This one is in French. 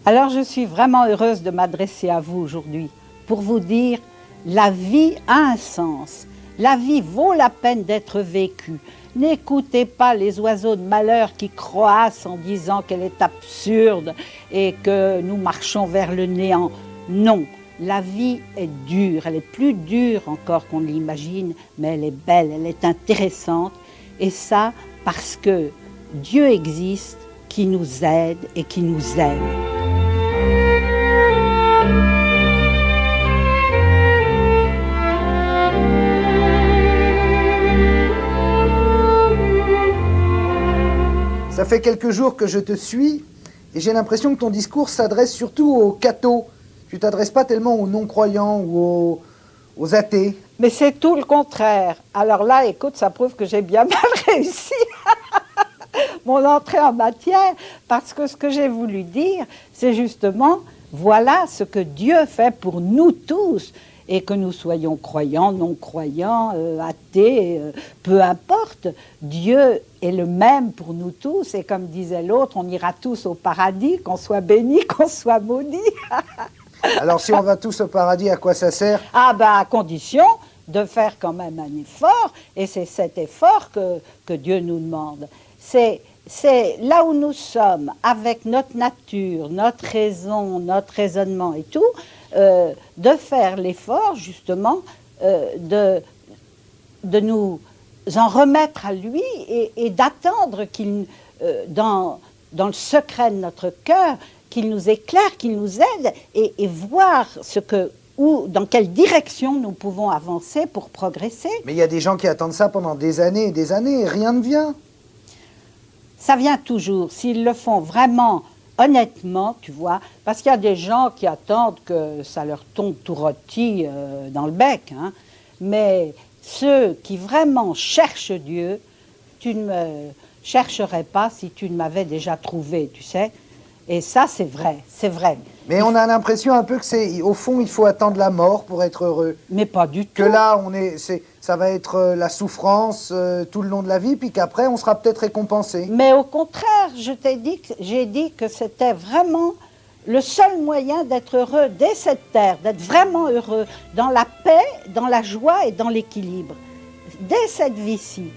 Alors je suis vraiment heureuse de m'adresser à vous aujourd'hui pour vous dire la vie a un sens. La vie vaut la peine d'être vécue. N'écoutez pas les oiseaux de malheur qui croassent en disant qu'elle est absurde et que nous marchons vers le néant. Non, la vie est dure, elle est plus dure encore qu'on l'imagine, mais elle est belle, elle est intéressante. Et ça parce que Dieu existe, qui nous aide et qui nous aime. Ça fait quelques jours que je te suis et j'ai l'impression que ton discours s'adresse surtout aux cathos. Tu t'adresses pas tellement aux non-croyants ou aux athées. Mais c'est tout le contraire. Alors là, écoute, ça prouve que j'ai bien mal réussi mon entrée en matière, parce que ce que j'ai voulu dire, c'est justement, voilà ce que Dieu fait pour nous tous, et que nous soyons croyants, non-croyants, athées, peu importe, Dieu est le même pour nous tous, et comme disait l'autre, on ira tous au paradis, qu'on soit béni, qu'on soit maudit. Alors si on va tous au paradis, à quoi ça sert? Ah ben à condition de faire quand même un effort, et c'est cet effort que Dieu nous demande. C'est là où nous sommes, avec notre nature, notre raison, notre raisonnement et tout, de faire l'effort justement de nous en remettre à lui et d'attendre qu'il, dans le secret de notre cœur, qu'il nous éclaire, qu'il nous aide et voir dans quelle direction nous pouvons avancer pour progresser. Mais il y a des gens qui attendent ça pendant des années et rien ne vient. Ça vient toujours, s'ils le font vraiment honnêtement, tu vois, parce qu'il y a des gens qui attendent que ça leur tombe tout rôti dans le bec, hein. Mais ceux qui vraiment cherchent Dieu, tu ne me chercherais pas si tu ne m'avais déjà trouvé, tu sais. Et ça, c'est vrai, c'est vrai. Mais on a l'impression un peu que au fond, il faut attendre la mort pour être heureux. Mais pas du tout. Que là, ça va être la souffrance tout le long de la vie, puis qu'après, on sera peut-être récompensé. Mais au contraire, j'ai dit que c'était vraiment le seul moyen d'être heureux dès cette terre, d'être vraiment heureux, dans la paix, dans la joie et dans l'équilibre, dès cette vie-ci.